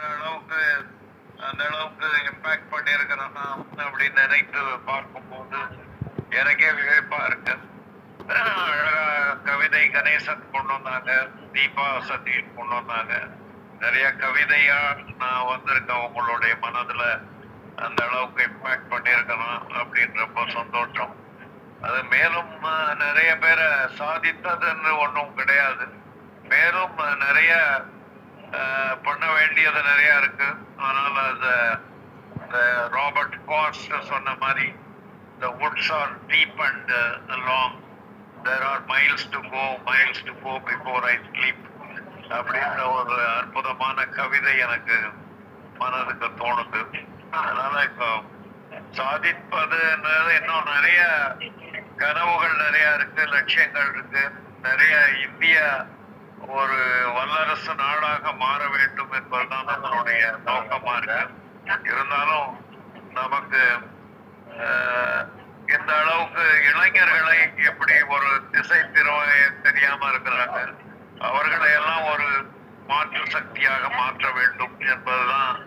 அளவுக்கு அந்த அளவுக்கு இம்பாக்ட் பண்ணியிருக்கிறேன்னா அப்படின்னு நினைத்து பார்க்கும்போது எனக்கே வியப்பா இருக்கு. அழகா கவிதை கணேசன் கொண்டு வந்தாங்க, தீபா சதீஷ் கொண்டு வந்தாங்க. நிறைய கவிதையா நான் வந்திருக்கேன் உங்களுடைய மனதுல அந்த அளவுக்கு இம்பாக்ட் பண்ணியிருக்கணும் அப்படின்னு ரொம்ப சந்தோஷம். அது மேலும் நிறைய பேரை சாதித்ததுன்னு ஒன்றும் கிடையாது, மேலும் நிறைய பண்ண வேண்டியது நிறைய இருக்கு. ஆனால் அது ராபர்ட் காஸ்ட் சொன்ன மாதிரி the woods are deep and long, there are miles to go before I sleep அப்படின்ற ஒரு அற்புதமான கவிதை எனக்கு மனதுக்கு தோணுது. அதனால இப்போ சாதிப்பதுன்றது இன்னும் நிறைய கனவுகள் நிறைய இருக்கு, லட்சியங்கள் இருக்கு. நிறைய இந்திய ஒரு வல்லரசு நாடாக மாற வேண்டும் என்பதுதான் நம்மளுடைய நோக்கமா இருக்கு. இருந்தாலும் நமக்கு இந்த அளவுக்கு இளைஞர்களை எப்படி ஒரு திசை தெரியாம இருக்கிறாங்க, அவர்களை எல்லாம் ஒரு மாற்று சக்தியாக மாற்ற வேண்டும் என்பதுதான்.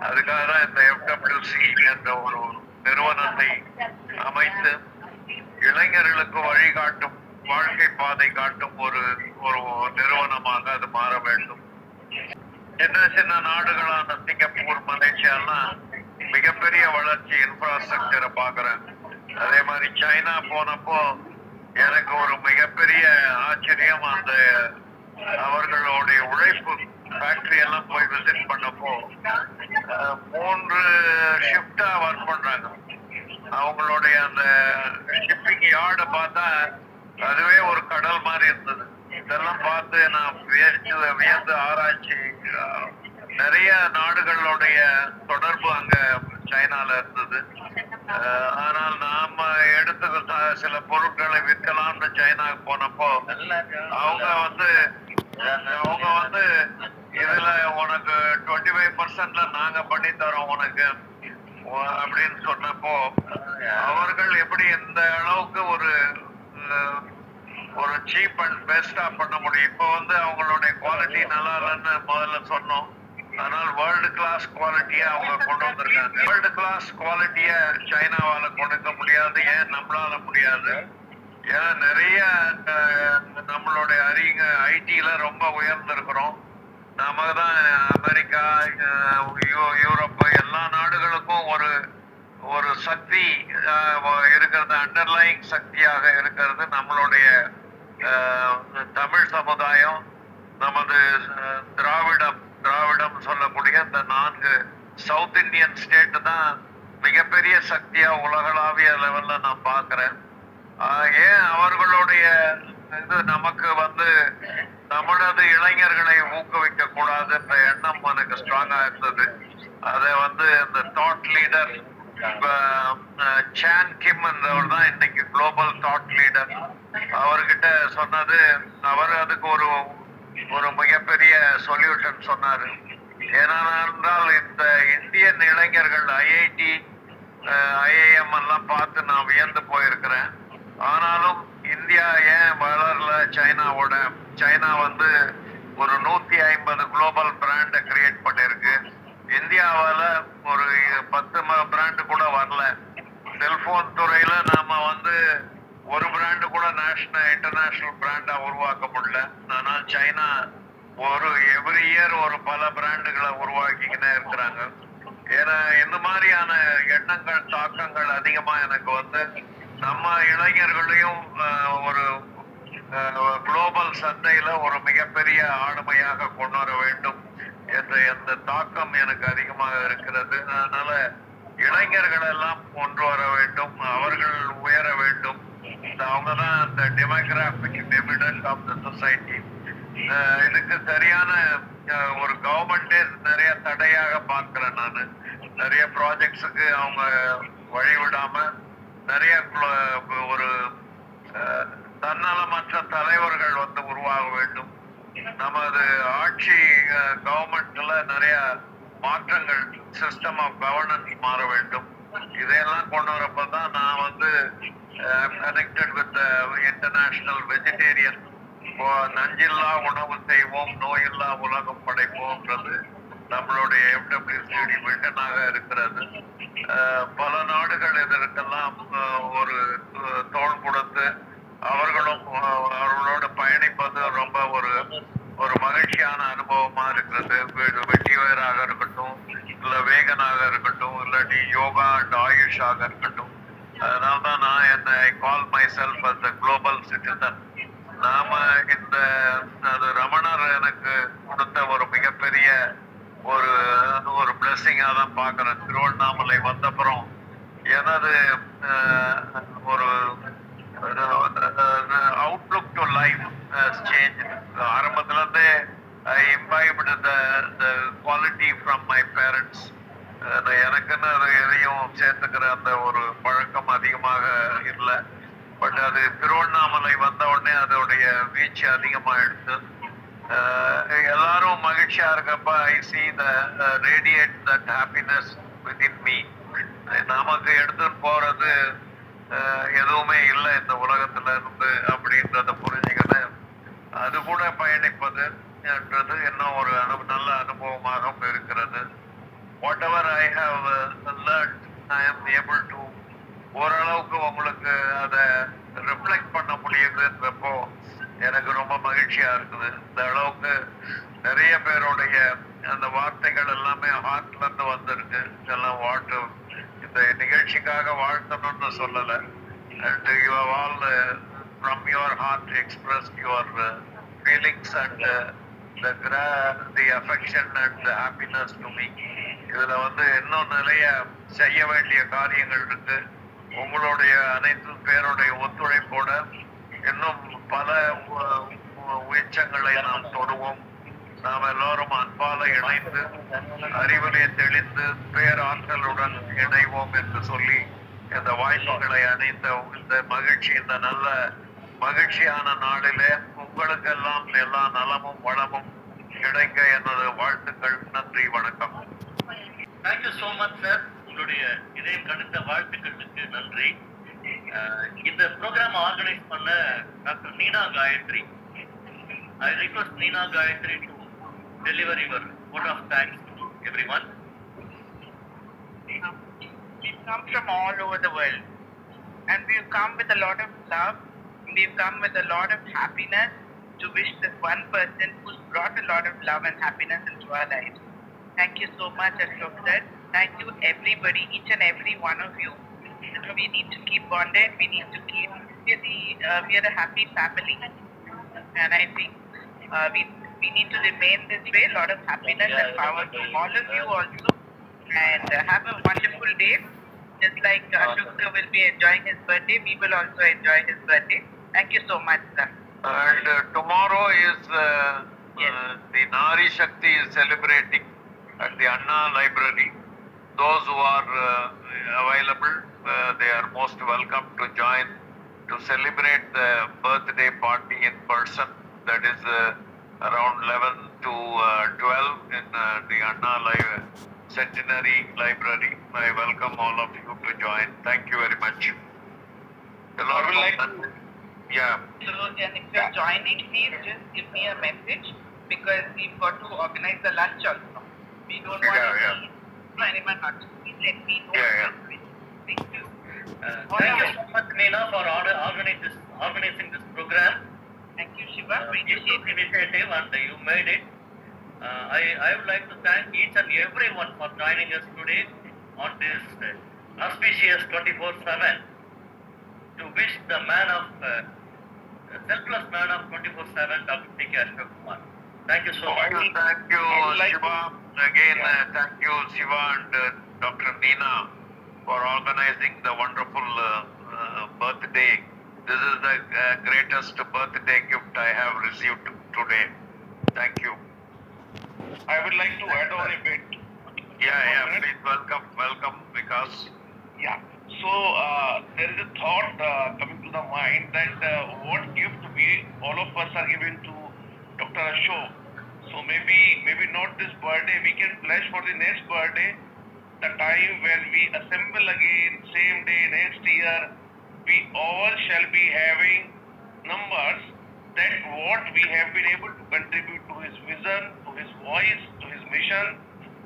அதுக்காக தான் இந்த FWC என்ற ஒரு நிறுவனத்தை அமைத்து இளைஞர்களுக்கு வழிகாட்டும், வாழ்க்கை பாதை காட்டும் ஒரு ஒரு நிறுவனமாக அது மாற வேண்டும். சின்ன சின்ன நாடுகளான சிங்கப்பூர், மலேசியாலாம் மிகப்பெரிய வளர்ச்சி இன்ஃப்ராஸ்ட்ரக்சரை பாக்குறேன். அதே மாதிரி சைனா போனப்போ எனக்கு ஒரு மிகப்பெரிய ஆச்சரியம், அந்த அவர்களுடைய உழைப்பு ஃபேக்டரி எல்லாம் போய் விசிட் பண்ணப்போ 3 ஷிஃப்டா ஒர்க் பண்றாங்க. அவங்களுடைய அந்த ஷிப்பிங் யார்டை பார்த்தா அதுவே ஒரு கடல் மாதிரி இருந்தது. இதெல்லாம் பார்த்து நான் வியந்து ஆராய்ச்சி, நிறைய நாடுகளுடைய தொடர்பு அங்க சைனால இருந்தது. ஆனால் நாம எடுத்து சில பொருட்களை விற்கலாம்னு சைனாக்கு போனப்போ அவங்க வந்து இதுல உனக்கு 25% நாங்க பண்ணி தரோம் உனக்கு அப்படின்னு சொன்னப்போ அவர்கள் எப்படி இந்த அளவுக்கு ஒரு சீப் அண்ட் பெஸ்டா பண்ண முடியும். இப்போ அவங்களுடைய குவாலிட்டி நல்லா இல்லைன்னு முதல்ல சொன்னோம். ஆனால் வேர்ல்டு கிளாஸ் குவாலிட்டியா அவங்க கொண்டு வந்திருக்காங்க. வேர்ல்டு கிளாஸ் குவாலிட்டிய சைனாவால கொடுக்க முடியாது. ஏன் நம்மளால முடியாது? ஏன்னா நிறைய நம்மளுடைய ஐடில ரொம்ப உயர்ந்திருக்கிறோம். நாம தான் அமெரிக்கா, யூரோப் எல்லா நாடுகளுக்கும் ஒரு ஒரு சக்தி இருக்கிறது, அண்டர்லைங் சக்தியாக இருக்கிறது நம்மளுடைய தமிழ் சமுதாயம். நமது திராவிடம் சொல்லக்கூடிய இந்த 4 சவுத் இந்தியன் ஸ்டேட் தான் மிகப்பெரிய சக்தியா உலகளாவிய லெவல்ல நான் பாக்குறேன். ஏன் அவர்களுடைய இது நமக்கு தமிழது இளைஞர்களை ஊக்குவிக்க கூடாதுன்ற எண்ணம் எனக்கு ஸ்ட்ராங்கா இருந்தது. அதை இந்த தாட் லீடர் சான் கிம் என்றவர் தான் இன்னைக்கு குளோபல் தாட் லீடர். அவர்கிட்ட சொன்னது, அவர் அதுக்கு ஒரு மிகப்பெரிய சொல்யூஷன் சொன்னாரு. ஏனென்றால் இந்த இந்தியன் இளைஞர்கள் ஐஐடி IIM எல்லாம் பார்த்து நான் வியந்து போயிருக்கிறேன். ஆனாலும் இந்தியா ஏன் வளரல சைனாவோட? சைனா ஒரு 150 குளோபல் பிராண்டை கிரியேட் பண்ணிருக்கு. இந்தியாவால ஒரு 10 பிராண்டு கூட வரல. செல்போன் துறையில நாம ஒரு பிராண்டு கூட இன்டர்நேஷனல் பிராண்டா உருவாக்க முடியல. ஆனால் சைனா எவ்ரி இயர் பல பிராண்டுகளை உருவாக்கிக்கிட்டே இருக்கிறாங்க. ஏன்னா இந்த மாதிரியான எண்ணங்கள், தாக்கங்கள் அதிகமா எனக்கு நம்ம இளைஞர்களையும் ஒரு குளோபல் சந்தையில ஒரு மிகப்பெரிய ஆளுமையாக கொண்டு வர வேண்டும் என்ற எந்த தாக்கம் எனக்கு அதிகமாக இருக்கிறது. அதனால இளைஞர்கள் எல்லாம் கொண்டு வர வேண்டும், அவர்கள் உயர வேண்டும். அவங்கதான் இந்த demographic dividend of the society. இதுக்கு சரியான ஒரு கவர்மெண்டே நிறைய தடையாக பார்க்கிறேன் நான். நிறைய ப்ராஜெக்ட்ஸுக்கு அவங்க வழிவிடாம நிறைய ஒரு தன்னலமற்ற தலைவர்கள் உருவாக வேண்டும். நமது ஆட்சி கவர்மெண்ட்ல நிறைய மாற்றங்கள், சிஸ்டம் ஆஃப் கவர்னன்ஸ் மாற வேண்டும். இதையெல்லாம் கொண்டு வரப்பதான் நான் கனெக்டட் வித் இன்டர்நேஷனல் வெஜிடேரியன், நஞ்சில்லா உணவு செய்வோம், நோயில்லா உலகம் படைப்போம்ன்றது நம்மளுடைய FWCD மிஷனாக இருக்கிறது. பல நாடுகள் இதற்கெல்லாம் ஒரு தோள் கொடுத்து அவர்களும் அவர்களோடு பயணிப்பது ரொம்ப ஒரு ஒரு மகிழ்ச்சியான அனுபவமா இருக்கிறது. வெட்டிவேராக இருக்கட்டும், இல்ல வேகனாக இருக்கட்டும், இல்லாட்டி யோகா அண்ட் ஆயுஷாக இருக்கட்டும். அதனால்தான் நான் என்னை call myself as a global citizen. நாம இந்த ரமணர் எனக்கு கொடுத்த ஒரு மிகப்பெரிய ஒரு ஒரு பிளெஸிங்கா தான் பார்க்கிறேன். திருவண்ணாமலை வந்தப்புறம் எனது ஒரு அவுட்லுக் டு லைஃப் சேஞ்ச். ஆரம்பத்துல இருந்தே I imbibed the quality from my parents. எனக்குன்னு எதையும் சேர்த்துக்கிற அந்த ஒரு பழக்கம் அதிகமாக இல்லை. பட் அது திருவண்ணாமலை வந்த உடனே அதோடைய வீச்சு அதிகமாயிடுச்சு. எல்லாரும் மகிழ்ச்சியா இருக்கப்ப I see the radiate that happiness within me. நமக்கு எடுத்துட்டு போறது எதுவுமே இல்லை இந்த உலகத்துல இருந்து அப்படின்றத புரிஞ்சுக்கிட்டு அது கூட பயணிப்பது என்றது இன்னும் ஒரு நல்ல அனுபவமாகவும் இருக்கிறது. Whatever I have learnt I am able to ஓரளவுக்கு உங்களுக்கு அதை ரிஃப்ளெக்ட் பண்ண முடியுதுன்றப்போ எனக்கு ரொம்ப மகிழ்ச்சியா இருக்குது. இந்த அளவுக்கு நிறைய பேருடைய அந்த வார்த்தைகள் எல்லாமே ஹார்ட்ல இருந்து வந்திருக்கு. இதெல்லாம் இந்த நிகழ்ச்சிக்காக வாழ்த்தணும்னு சொல்லல. And you have all from your heart expressed your feelings and the affection and the happiness to me. இதுல இன்னும் நிறைய செய்ய வேண்டிய காரியங்கள் இருக்கு. உங்களுடைய அனைத்து பேருடைய ஒத்துழைப்போட இன்னும் பல உச்சங்களை நாம் தொடுவோம். நாம் எல்லோரும் அன்பால இணைந்து அறிவிலே தெளிந்து பேராற்றலுடன் இணைவோம் என்று சொல்லி இந்த வாய்ப்புகளை அணைந்த இந்த மகிழ்ச்சி, இந்த நல்ல மகிழ்ச்சியான நாளிலே உங்களுக்கெல்லாம் எல்லா நலமும் வளமும் கிடைக்க எனது வாழ்த்துக்கள். நன்றி, வணக்கம். Thank you so much sir. உங்களுடைய இதயம் கணித்த வாழ்த்துக்களுக்கு நன்றி. இந்த ப்ரோக்ராம் ஆர்கனைஸ் பண்ண doctor Neena Gayathri, I request Neena Gayatri to deliver your vote of thanks to everyone. We've come from all over the world, and we've come with a lot of love. We've come with a lot of happiness to wish this one person who's brought a lot of love and happiness into our lives. Thank you so much, Ashok sir. Thank you everybody, each and every one of you. We need to keep bonded. We need to keep. We are a happy family, and I think we need to remain this way. A lot of happiness and power to all of you also, and have a wonderful day. Just like Ashok sir will be enjoying his birthday, we will also enjoy his birthday. Thank you so much, sir. And tomorrow is the Nari Shakti is celebrating at the Anna Library. Those who are available, they are most welcome to join to celebrate the birthday party in person. That is around 11 to 12 in the Anna Centenary Library. I welcome all of you to join. Thank you very much. I would like to. Yeah. So, and if you're joining, please just give me a message, because we've got to organize the lunch also. We don't want to see anyone not. Please let me know. Thank you. Thank you so much, Neena, for organizing this program. Thank you, Shiva. You took initiative and you made it. I would like to thank each and everyone for joining us today on this auspicious 24/7 to wish the man of selfless man of 24/7, Dr. T.K. Ashok Kumar. Thank you so much. Thank you, Shiva. Again, thank you, Shiva and Dr. Neena, for organizing the wonderful birthday. This is the greatest birthday gift I have received today. Thank you. I would like to add on a bit. Yeah, please welcome, because. Yeah. So there is a thought coming to the mind that what gift we all of us are giving to Dr. Ashok. So maybe not this birthday. We can pledge for the next birthday, the time when we assemble again, same day next year. We all shall be having numbers that what we have been able to contribute to his vision, to his voice, to his mission,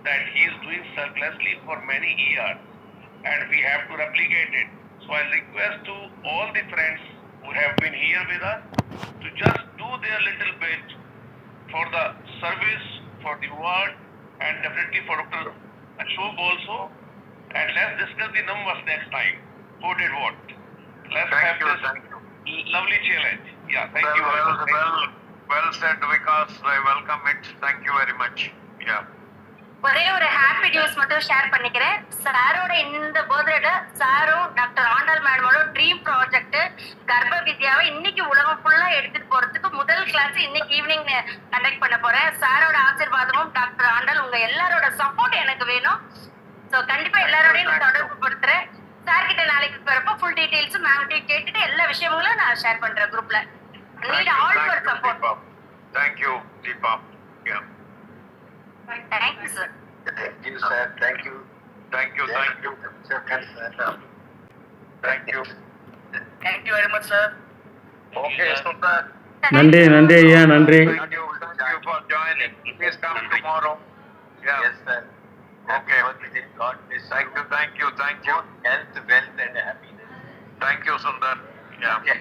that he is doing selflessly for many years, and we have to replicate it. So I request to all the friends who have been here with us to just do their little bit for the service, for the word, and definitely for Dr. Ashok also. And let's discuss the numbers next time. Who did what? Let's have Thank you, this thank you. lovely challenge. Yeah, thank you very much. Thank you. Well said, Vikas. I welcome it. Thank you very much. Yeah. ஒரே ஒரு happy news மட்டும் share பண்ணிக்கிறேன். சாரோட இந்த பர்த்டேல சாரும் doctor Andal மேடமோட dream project கர்ப்ப வித்யாவை இன்னைக்கு உலகம் ஃபுல்லா எடுத்துட்டு போறதுக்கு முதல் கிளாஸ் இன்னைக்கு ஈவினிங் கண்டக்ட் பண்ண போறேன். சாரோட ஆசீர்வாதமும் டாக்டர் ஆண்டாள் உங்க எல்லாரோட சப்போர்ட் எனக்கு வேணும். ஸோ கண்டிப்பா எல்லாரோடையும் நான் தொடர்பு படுத்துறேன். சார் கிட்ட நாளைக்கு வரப்போ ஃபுல் டீடைல்ஸ் மேம் கேட்டுட்டு எல்லா விஷயங்களும் நான் ஷேர் பண்றேன் குரூப்ல. Need all your support. Thank you, Deepa. Yeah. Thank you sir. Thank you, sir. Thank you. Thank you, thank you. Thank you. Thank you very much, sir. Okay, Sundar. நன்றி ஐயா, நன்றி. Thank you for joining. Please come tomorrow. Yeah. Yes, sir. Okay. God bless Thank you, thank you, thank you. Health, wealth, and happiness. Thank you, Sundar. Yeah. Okay.